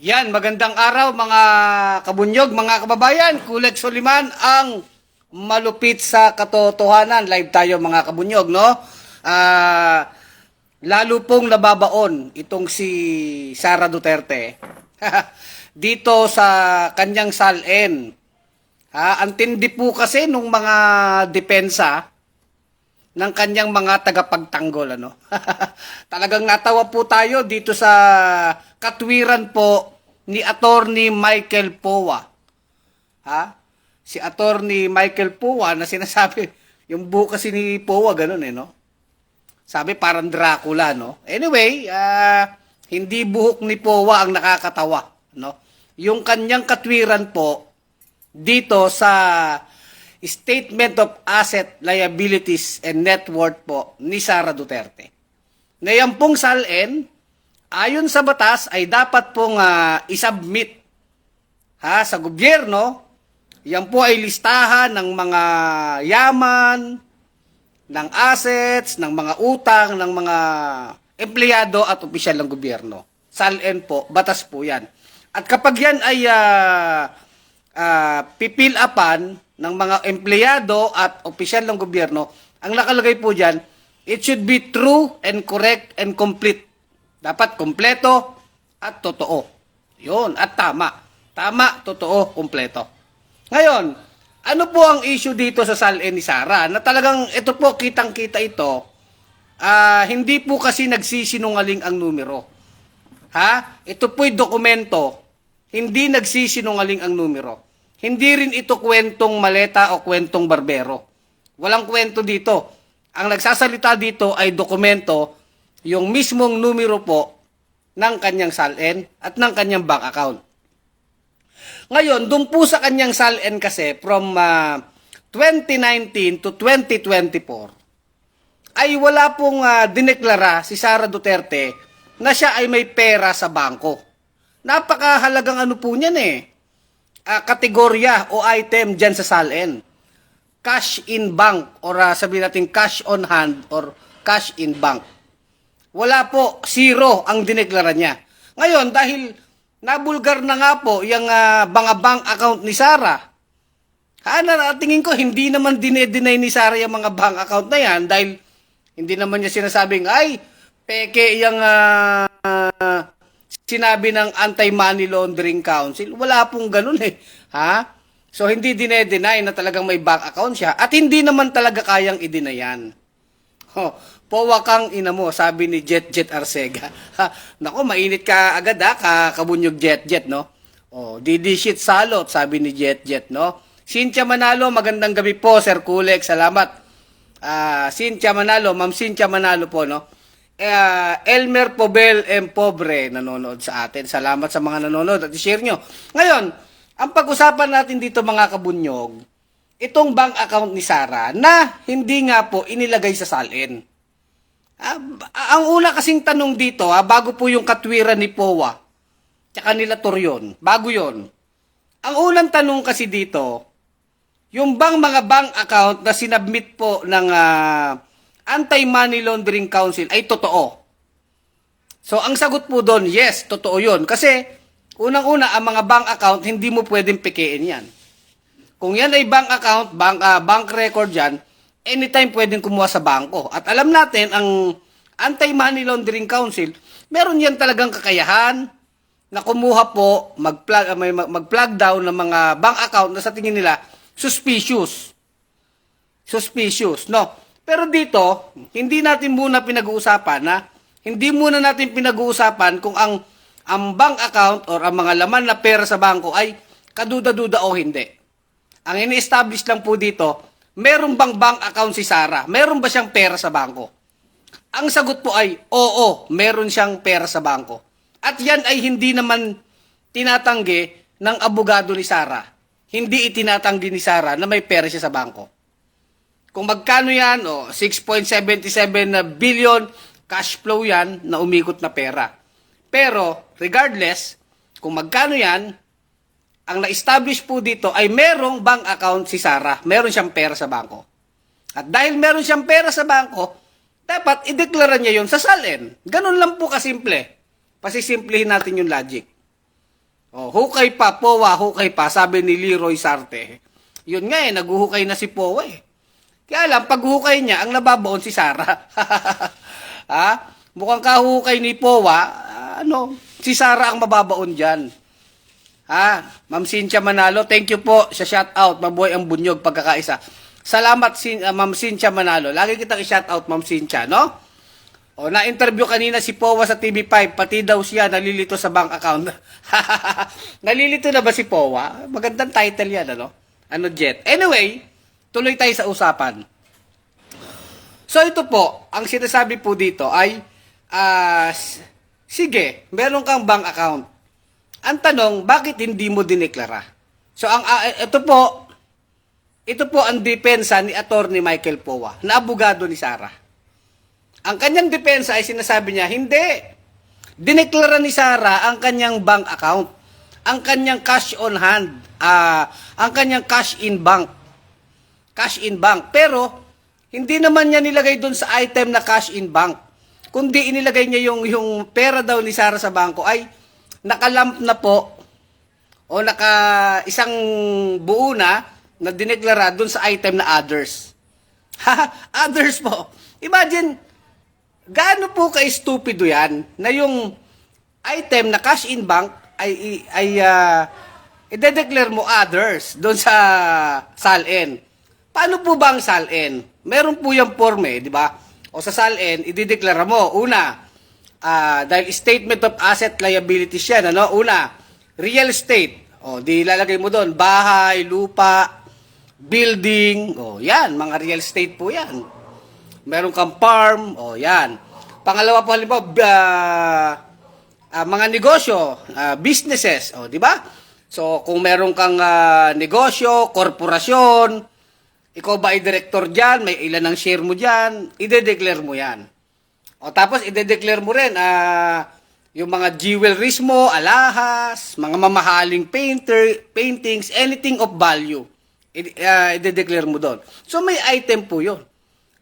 Yan, magandang araw mga kabunyog, mga kababayan. Kulex Soliman ang malupit sa katotohanan. Live tayo mga kabunyog, no? Ah, lalo pong nababaon itong si Sara Duterte dito sa kanyang salin. Ang tindi po kasi nung mga depensa ng kanyang mga tagapagtanggol, ano. Talagang natawa po tayo dito sa katwiran po ni Attorney Michael Powa. Si Attorney Michael Powa na sinasabi, yung buhok kasi ni Powa ganun no. Sabi parang Dracula, no. Anyway, hindi buhok ni Powa ang nakakatawa, no. Yung kanyang katwiran po dito sa Statement of Asset, Liabilities, and Net Worth po ni Sara Duterte. Ngayon pong salin, ayon sa batas ay dapat pong isubmit sa gobyerno. Yan po ay listahan ng mga yaman, ng assets, ng mga utang, ng mga empleyado at opisyal ng gobyerno. Salin po, batas po yan. At kapag yan ay pipil upan ng mga empleyado at opisyal ng gobyerno, ang nakalagay po dyan, it should be true and correct and complete. Dapat kompleto at totoo. Yun, at tama. Tama, totoo, kompleto. Ngayon, ano po ang issue dito sa salin ni Sara? Na talagang ito po, kitang-kita ito, hindi po kasi nagsisinungaling ang numero. Ito po'y dokumento, hindi nagsisinungaling ang numero. Hindi rin ito kwentong maleta o kwentong barbero. Walang kwento dito. Ang nagsasalita dito ay dokumento, yung mismong numero po ng kanyang salin at ng kanyang bank account. Ngayon, doon po sa kanyang salin kasi from 2019 to 2024, ay wala pong dineklara si Sara Duterte na siya ay may pera sa bangko. Napakahalagang ano po niyan kategorya o item dyan sa salin. Cash in bank or sabihin natin cash on hand or cash in bank. Wala po, zero ang dineklara niya. Ngayon, dahil nabulgar na nga po yung mga bank account ni Sara, tingin ko hindi naman dinedeny ni Sara yung mga bank account na yan dahil hindi naman niya sinasabing, ay, peke yung sinabi ng Anti-Money Laundering Council. Wala pong ganun So, hindi dinedeny na talagang may bank account siya at hindi naman talaga kayang i-denayan. Powa kang ina mo, sabi ni Jet Arcega. Nako, mainit ka agad kabunyog Jet, no? Didi shit salot, sabi ni Jet, no? Cynthia Manalo, magandang gabi po, Sir Kulek, salamat. Cynthia Manalo, Ma'am Cynthia Manalo po, no? Elmer Pobel Pobre nanonood sa atin. Salamat sa mga nanonood at i-share nyo. Ngayon, ang pag-usapan natin dito mga kabunyog, itong bank account ni Sara na hindi nga po inilagay sa salin. Ang una kasing tanong dito, bago po yung katwiran ni Powa tsaka nila Torion, bago yon. Ang unang tanong kasi dito, yung bang mga bank account na sinabmit po ng Anti-Money Laundering Council ay totoo. So, ang sagot po doon, yes, totoo yun. Kasi, unang-una, ang mga bank account, hindi mo pwedeng pekein yan. Kung yan ay bank account, bank record yan, anytime pwedeng kumuha sa bangko. At alam natin, ang Anti-Money Laundering Council, meron yan talagang kakayahan na kumuha po, mag-plug down ng mga bank account na sa tingin nila, suspicious. Suspicious, no? Pero dito, hindi natin muna pinag-uusapan hindi muna natin pinag-uusapan kung ang bank account or ang mga laman na pera sa bangko ay kaduda-duda o hindi. Ang ini-establish lang po dito, meron bang bank account si Sara? Meron ba siyang pera sa bangko? Ang sagot po ay, oo, meron siyang pera sa bangko. At yan ay hindi naman tinatanggi ng abogado ni Sara. Hindi itinatanggi ni Sara na may pera siya sa bangko. Kung magkano yan, 6.77 billion cash flow yan na umikot na pera. Pero, regardless, kung magkano yan, ang na-establish po dito ay merong bank account si Sara. Meron siyang pera sa bangko. At dahil meron siyang pera sa bangko, dapat ideklara niya yon sa salin. Ganun lang po kasimple. Pasisimplihin natin yung logic. Oh, hukay pa, POA, hukay pa, sabi ni Leroy Sarte. Yun nga naguhukay na si POA eh. Kaya lang, pag-hukay niya, ang nababaon si Sara. Ha? Mukhang kahukay ni POA, si Sara ang mababaon dyan. Ha? Ma'am Cynthia Manalo, thank you po sa shoutout. Mabuhay ang bunyog pagkakaisa. Salamat, Ma'am Cynthia Manalo. Lagi kitang i-shoutout, Ma'am Cynthia, no? O, na-interview kanina si POA sa TV5, pati daw siya nalilito sa bank account. Nalilito na ba si POA? Magandang title yan, Jet? Anyway, tuloy tayo sa usapan. So, ito po, ang sinasabi po dito ay, sige, meron kang bank account. Ang tanong, bakit hindi mo dineklara? So, ito po ang depensa ni Attorney Michael POA, na abogado ni Sara. Ang kanyang depensa ay sinasabi niya, hindi. Dineklara ni Sara ang kanyang bank account, ang kanyang cash on hand, ang kanyang cash in bank. Pero, hindi naman niya nilagay doon sa item na cash in bank. Kundi inilagay niya yung pera daw ni Sara sa bangko ay nakalamp na po o isang buo na dineklara doon sa item na others. Others po. Imagine, gaano po ka-stupido yan na yung item na cash in bank ay i-declare mo others doon sa SALN. Paano po ba ang SALN? Meron po yung form di ba? O sa SALN, i-declare mo. Una, dahil statement of asset liabilities yan, Una, real estate. O, di lalagay mo doon, bahay, lupa, building. O, yan, mga real estate po yan. Meron kang farm. O, yan. Pangalawa po, halimbawa, mga negosyo, businesses. O, di ba? So, kung meron kang negosyo, korporasyon, ikaw ba ay director dyan, may ilan ang share mo dyan, ide-declare mo yan. O tapos, ide-declare mo rin yung mga jewelries mo, alahas, mga mamahaling paintings, anything of value. Ide-declare mo doon. So, may item po yun.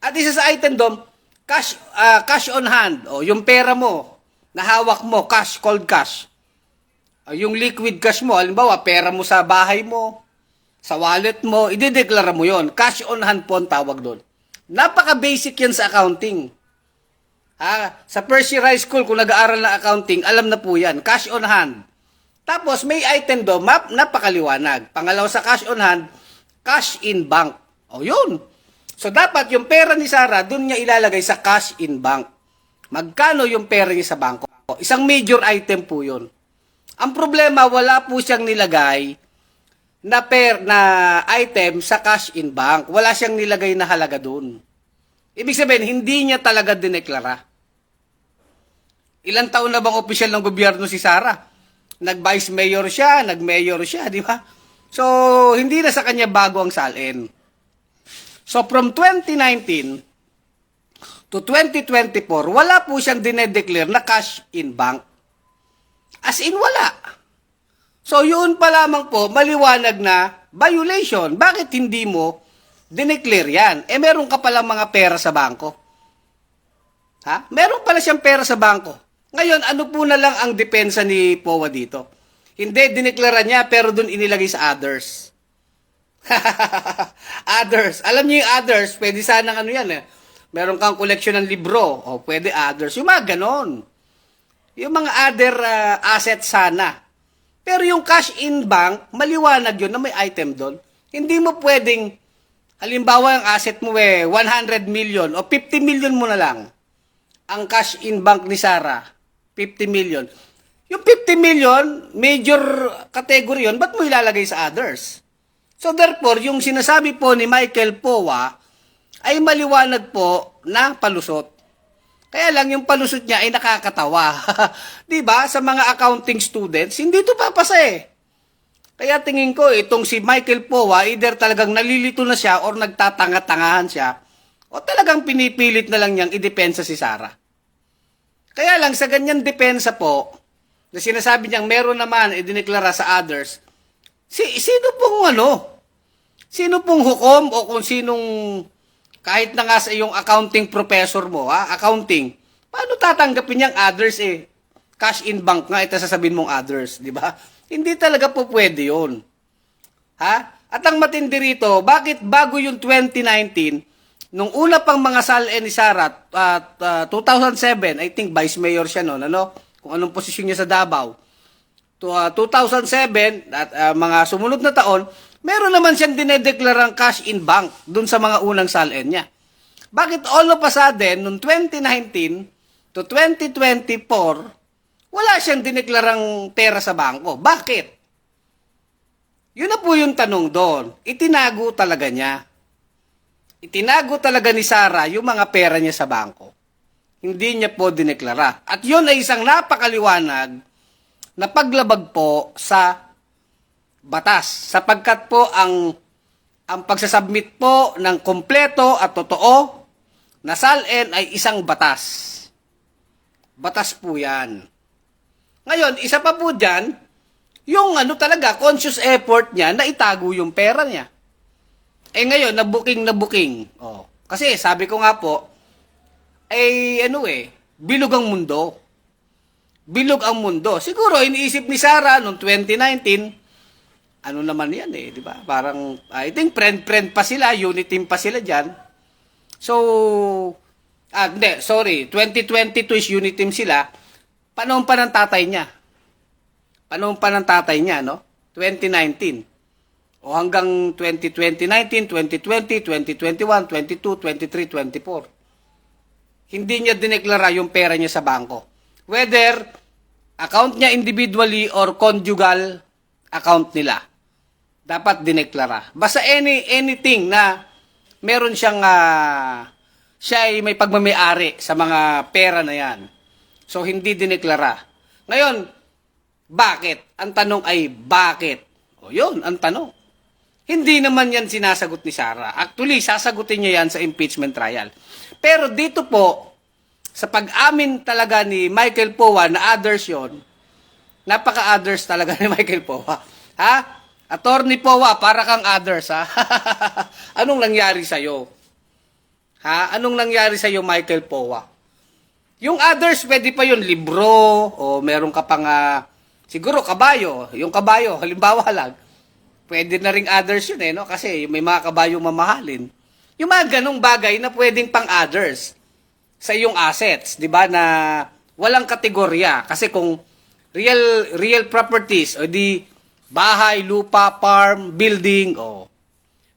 At isa sa item doon, cash on hand. O, yung pera mo, nahawak mo, cold cash. O, yung liquid cash mo, halimbawa, pera mo sa bahay mo, sa wallet mo, idedeklara mo yon. Cash on hand po ang tawag doon. Napaka-basic yan sa accounting. Sa first year high school, kung nag-aaral ng accounting, alam na po yan. Cash on hand. Tapos, may item doon, napakaliwanag. Pangalawa sa cash on hand, cash in bank. O, yun. So, dapat yung pera ni Sara, doon niya ilalagay sa cash in bank. Magkano yung pera niya sa bangko? Isang major item po yun. Ang problema, wala po siyang nilagay na item sa cash in bank. Wala siyang nilagay na halaga doon. Ibig sabihin, hindi niya talaga dineklara. Ilang taon na bang opisyal ng gobyerno si Sara? Nag-vice mayor siya, nag-mayor siya, di ba? So, hindi na sa kanya bago ang SALN. So, from 2019 to 2024, wala po siyang dinedeclare na cash in bank. As in, wala. So, yun pa lamang po, maliwanag na violation. Bakit hindi mo dineclare yan? Meron ka pala mga pera sa bangko. Meron pala siyang pera sa bangko. Ngayon, ano po na lang ang depensa ni POA dito? Hindi, dineklara niya, pero dun inilagay sa others. Others. Alam niyo yung others, pwede sanang yan Meron kang collection ng libro, o pwede others. Yung mga ganon. Yung mga other assets sana. Pero yung cash in bank, maliwanag yun na may item doon. Hindi mo pwedeng, halimbawa ang asset mo 100 million o 50 million mo na lang. Ang cash in bank ni Sara, 50 million. Yung 50 million, major category yun, ba't mo ilalagay sa others? So therefore, yung sinasabi po ni Michael POA ay maliwanag po na palusot. Kaya lang yung palusot niya ay nakakatawa. 'Di ba? Sa mga accounting students, hindi ito papasa Kaya tingin ko itong si Michael POA, either talagang nalilito na siya or nagtatanga-tangahan siya o talagang pinipilit na lang niyang idepensa si Sara. Kaya lang sa ganyan depensa po, na sinasabi niyang meron naman idineklara sa others, sino pong hukom o kung sinong kahit na nga sa iyong accounting professor mo, accounting, paano tatanggapin niyang others cash in bank nga, ito sasabihin mong others, di ba? Hindi talaga po pwede yun. Ha? At ang matindi rito, bakit bago yung 2019, nung una pang mga SALN ni Sara, 2007, I think vice mayor siya noon, ano? Kung anong posisyon niya sa Davao. 2007 at mga sumunod na taon, meron naman siyang dinedeklarang cash in bank dun sa mga unang SALN niya. Bakit all of a sudden, noong 2019 to 2024, wala siyang dineklarang pera sa bangko? Bakit? Yun na po yung tanong doon. Itinago talaga niya. Itinago talaga ni Sara yung mga pera niya sa bangko. Hindi niya po dineklara. At yun ay isang napakaliwanag na paglabag po sa batas. Sapagkat po ang pagsasubmit po ng kompleto at totoo na SALN ay isang batas. Batas po yan. Ngayon, isa pa po dyan, yung talaga, conscious effort niya na itago yung pera niya. Eh ngayon, na-booking. Oh. Kasi sabi ko nga po, bilog ang mundo. Bilog ang mundo. Siguro, iniisip ni Sara noong 2019, ano naman yan di ba? Parang, I think friend pa sila, unit team pa sila dyan. So, 2022 is unit team sila. Panahon pa ng tatay niya. No? 2019. O hanggang 2019, 2020, 2021, 22, 23, 24. Hindi niya dineklara yung pera niya sa bangko. Whether account niya individually or conjugal account nila. Dapat dineklara. Basta anything na meron siyang siya ay may pagmamayari sa mga pera na yan. So, hindi dineklara. Ngayon, bakit? Ang tanong ay bakit? O yun, ang tanong. Hindi naman yan sinasagot ni Sara. Actually, sasagutin niya yan sa impeachment trial. Pero dito po, sa pag-amin talaga ni Michael Powa na others yun, napaka-others talaga ni Michael Powa. Ha? Attorney Powa, para kang others, ha? Anong nangyari sa'yo? Ha? Anong nangyari sa'yo, Michael Powa? Yung others, pwede pa yun, libro, o meron ka pang, siguro, kabayo. Yung kabayo, halimbawa lang, pwede na ring others yun, no? Kasi may mga kabayo mamahalin. Yung mga ganong bagay na pwedeng pang others sa iyong assets, di ba, na walang kategorya. Kasi kung real properties, o di bahay, lupa, farm, building, o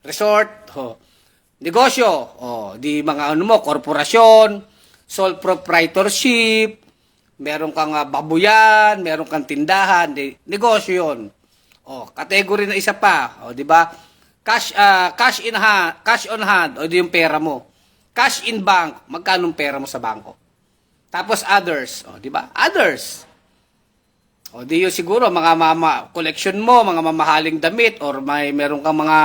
resort, o negosyo, o di mga korporasyon, sole proprietorship, meron kang babuyan, meron kang tindahan, negosyo yun. O, category na isa pa, o di ba? Cash on hand, o di yung pera mo. Cash in bank, magkano pera mo sa bangko? Tapos others, o di ba? Others. O di yung siguro mga collection mo, mga mamahaling damit or meron kang mga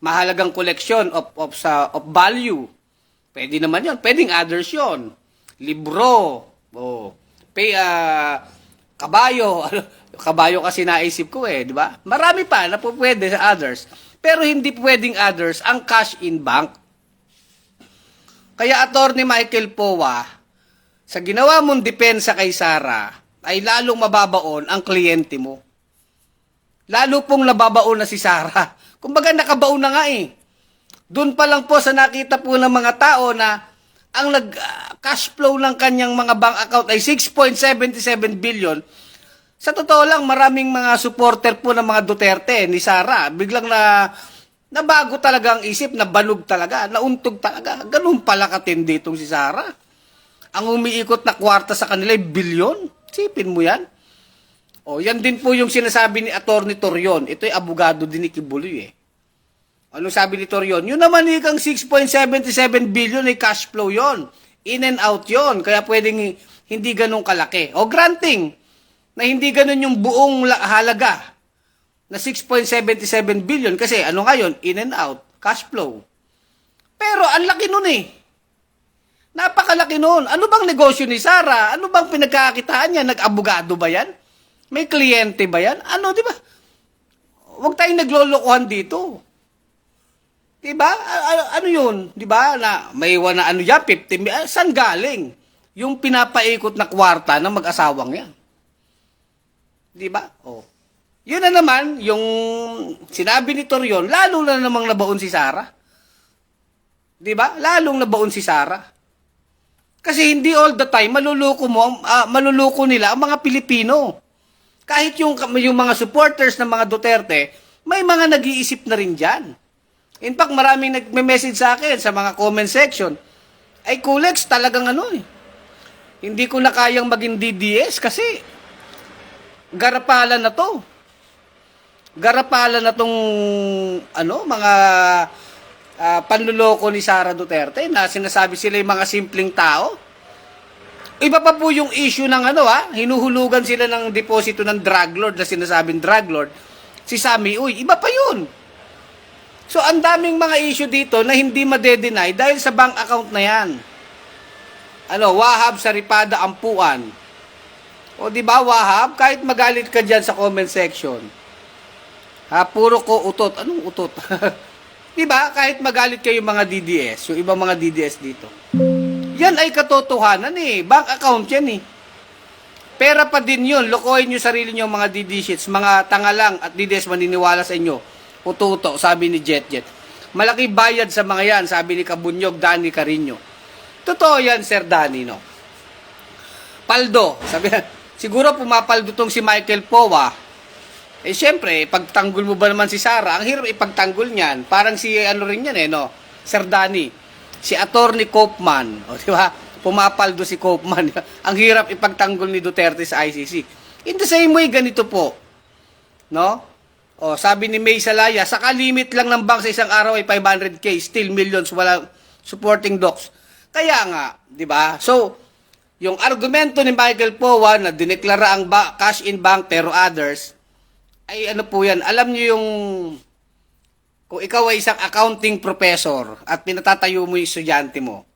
mahalagang collection of value. Pwede naman yun. Pwedeng others yun. Libro. Kabayo. Kabayo kasi naisip ko di ba? Marami pa na po pwede sa others. Pero hindi pwedeng others ang cash in bank. Kaya Attorney Michael Powa, sa ginawa mong depensa kay Sara, ay lalong mababaon ang kliyente mo. Lalo pong nababaon na si Sara. Kumbaga nakabaon na nga Doon pa lang po sa nakita po ng mga tao na ang cash flow ng kanyang mga bank account ay 6.77 billion. Sa totoo lang, maraming mga supporter po ng mga Duterte ni Sara. Biglang nabago talaga ang isip, nabalog talaga, nauntog talaga. Ganun pala katindi itong si Sara. Ang umiikot na kwarta sa kanila ay bilyon. Sipin mo yan. O, yan din po yung sinasabi ni Atty. Torion. Ito'y abogado din ni Kibuloy Anong sabi ni Torion? Yun naman ikang 6.77 billion ay cash flow yon. In and out yon. Kaya pwedeng hindi ganun kalaki. O granting na hindi ganun yung buong halaga na 6.77 billion. Kasi ano nga yun? In and out. Cash flow. Pero ang laki nun Napakalaki nun. Ano bang negosyo ni Sara? Ano bang pinagkakakitaan niya? Nag-abogado ba yan? May kliyente ba yan? Ano, di ba? Huwag tayong naglolokohan dito. Diba? Ano yun? Diba? Na may na 50 saan galing? Yung pinapaikot na kwarta ng mag-asawang yan. Di ba? Oh. Yun na naman, yung sinabi ni Torion, lalo na namang nabaon si Sara. Di ba? Lalong nabaon si Sara. Kasi hindi all the time maluluko nila ang mga Pilipino. Kahit yung mga supporters ng mga Duterte, may mga nag-iisip na rin dyan. In fact, maraming nagme-message sa akin sa mga comment section. Ay, Kulex, talagang hindi ko na kayang maging DDS kasi garapalan na to. Garapalan na tong mga panluloko ni Sara Duterte na sinasabi sila yung mga simpleng tao. Iba pa po yung issue ng hinuhulugan sila ng deposito ng drug lord na sinasabing drug lord. Si Sammy Uy, iba pa yun. So, ang daming mga issue dito na hindi madedenay dahil sa bank account na yan. Wahab Saripada Ampuan. O, di ba, Wahab? Kahit magalit ka dyan sa comment section. Puro ko utot. Anong utot? Di ba? Kahit magalit kayo mga DDS, yung ibang mga DDS dito. Yan ay katotohanan Bank account yan Pera pa din yun. Lokohin nyo sarili nyo mga DD-shits. Mga tanga lang at DDS maniniwala sa inyo. Uto-uto, sabi ni Jet. Malaki bayad sa mga yan, sabi ni Kabunyog, Danny Carino. Totoo yan, Sir Danny, no? Paldo. Sabi, siguro pumapaldo tong si Michael Powa. Siyempre, pagtanggol mo ba naman si Sara? Ang hirap ipagtanggol niyan. Parang si rin yan Sir Danny. Si Attorney Koopman. O, di ba? Pumapaldo si Koopman. Ang hirap ipagtanggol ni Duterte sa ICC. In the same way, ganito po. No? O, sabi ni May Salaya, sa kalimit lang ng bank sa isang araw ay 500K. Still millions, walang supporting docs. Kaya nga, di ba? So, yung argumento ni Michael Powa na dineklara ang cash in bank pero others, ay po yan, alam nyo yung kung ikaw ay isang accounting professor at pinatatayo mo yung estudyante mo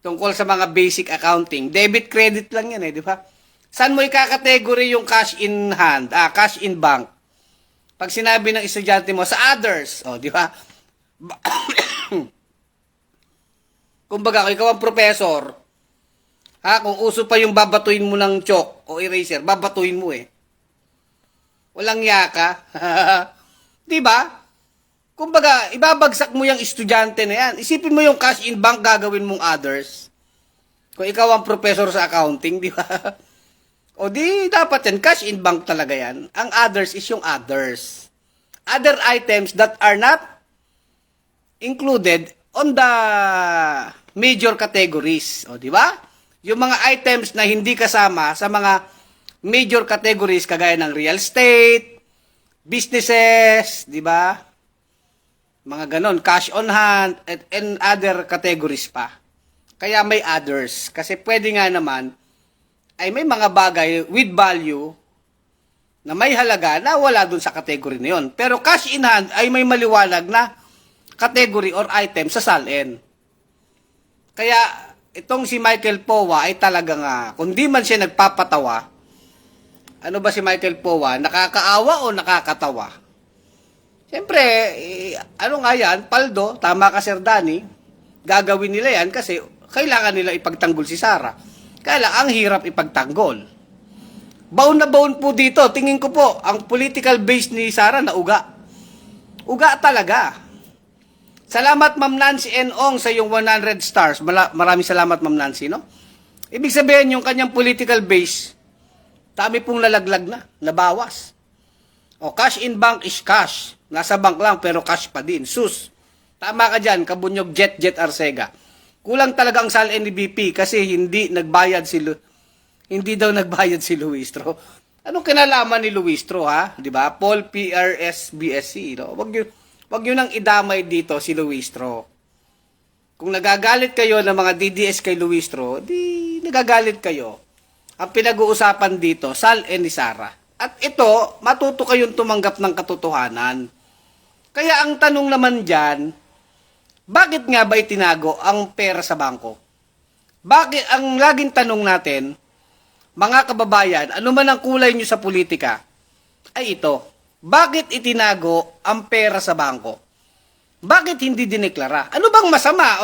tungkol sa mga basic accounting, debit credit lang yan di ba? Saan mo ikakategory yung cash in hand, cash in bank? Pag sinabi ng estudyante mo, sa others, di ba? Kumbaga, kung ikaw ang professor, kung uso pa yung babatuin mo ng chalk o eraser, babatuin mo Walang yaka. Di ba? Kumbaga, ibabagsak mo yung estudyante na yan. Isipin mo yung cash in bank gagawin mong others. Kung ikaw ang professor sa accounting, di ba? O di, dapat yan. Cash in bank talaga yan. Ang others is yung others. Other items that are not included on the major categories. O, di ba? Yung mga items na hindi kasama sa mga major categories kagaya ng real estate, businesses, di ba? Mga ganon, cash on hand, and other categories pa. Kaya may others. Kasi pwede nga naman, ay may mga bagay with value na may halaga na wala dun sa category na yun. Pero cash in hand ay may maliwanag na category or item sa SALN. Kaya itong si Michael Powa ay talagang, kung di man siya nagpapatawa, ano ba si Michael Powa? Nakakaawa o nakakatawa? Siyempre, nga yan, paldo, tama ka Sir Danny, gagawin nila yan kasi kailangan nila ipagtanggol si Sara. Kaya lang, ang hirap ipagtanggol. Baon na baon po dito, tingin ko po, ang political base ni Sara na uga. Uga talaga. Salamat Ma'am Nancy Enong sa yung 100 stars. Maraming salamat Ma'am Nancy, no? Ibig sabihin, yung kanyang political base, dami pong lalaglag na, nabawas. O, cash in bank is cash. Nasa bank lang, pero cash pa din. Sus. Tama ka dyan, Kabunyog Jet Arcega. Kulang talaga ang SALN ni BP kasi hindi daw nagbayad si Luistro. Anong kinalaman ni Luistro, ha? Di ba? Paul PRSBSC, no? Wag nyo nang idamay dito si Luistro. Kung nagagalit kayo ng mga DDS kay Luistro, di nagagalit kayo. Ang pinag-uusapan dito, SALN ni Sara. At ito, matuto kayong tumanggap ng katotohanan. Kaya ang tanong naman dyan, bakit nga ba itinago ang pera sa bangko? Bakit, ang laging tanong natin, mga kababayan, ano man ang kulay nyo sa politika, ay ito, bakit itinago ang pera sa bangko? Bakit hindi dineklara? Ano bang masama?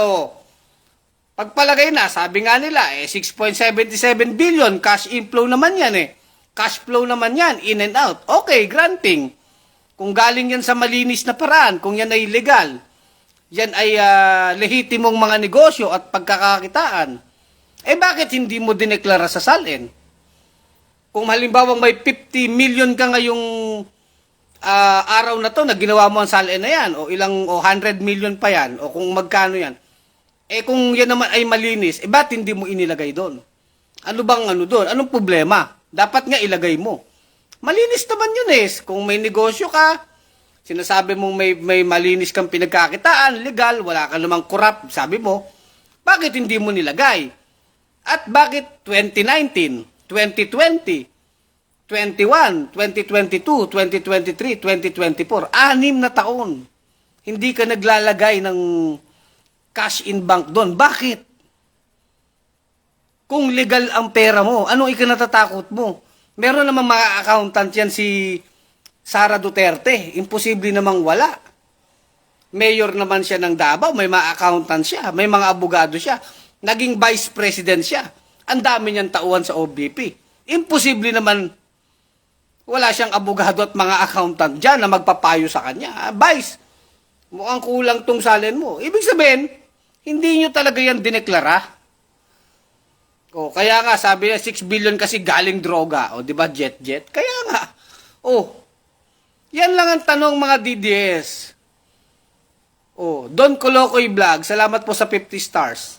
Pagpalagay na, sabi nga nila, 6.77 billion cash inflow naman yan Cash flow naman yan, in and out. Okay, granting. Kung galing yan sa malinis na paraan, kung yan ay legal, yan ay lehitimong mga negosyo at pagkakakitaan, eh bakit hindi mo dineklara sa SALN? Kung halimbawa may 50 million ka ngayong araw na to na ginawa mo ang SALN na yan, o 100 million pa yan, o kung magkano yan, eh kung yan naman ay malinis, eh ba't hindi mo inilagay doon? Ano bang doon? Anong problema? Dapat nga ilagay mo. Malinis naman yun eh. Kung may negosyo ka, sinasabi mong may malinis kang pinagkakitaan, legal, wala ka namang corrupt, sabi mo, bakit hindi mo nilagay? At bakit 2019, 2020, 21, 2022, 2023, 2024, 6 na taon, hindi ka naglalagay ng cash in bank doon. Bakit? Kung legal ang pera mo, anong ikinatatakot mo? Meron namang mga accountant yan si Sara Duterte. Imposible namang wala. Mayor naman siya ng Davao, may mga accountant siya, may mga abogado siya. Naging vice president siya. Ang dami niyang tauhan sa OBP. Imposible naman wala siyang abogado at mga accountant dyan na magpapayo sa kanya. Vice, mukhang kulang tong SALN mo. Ibig sabihin, hindi nyo talaga yan dineklara. O, kaya nga, sabi niya, 6 billion kasi galing droga. O, di ba, jet. Kaya nga. O, yan lang ang tanong mga DDS. O, Don Colocoy Vlog, salamat po sa 50 stars.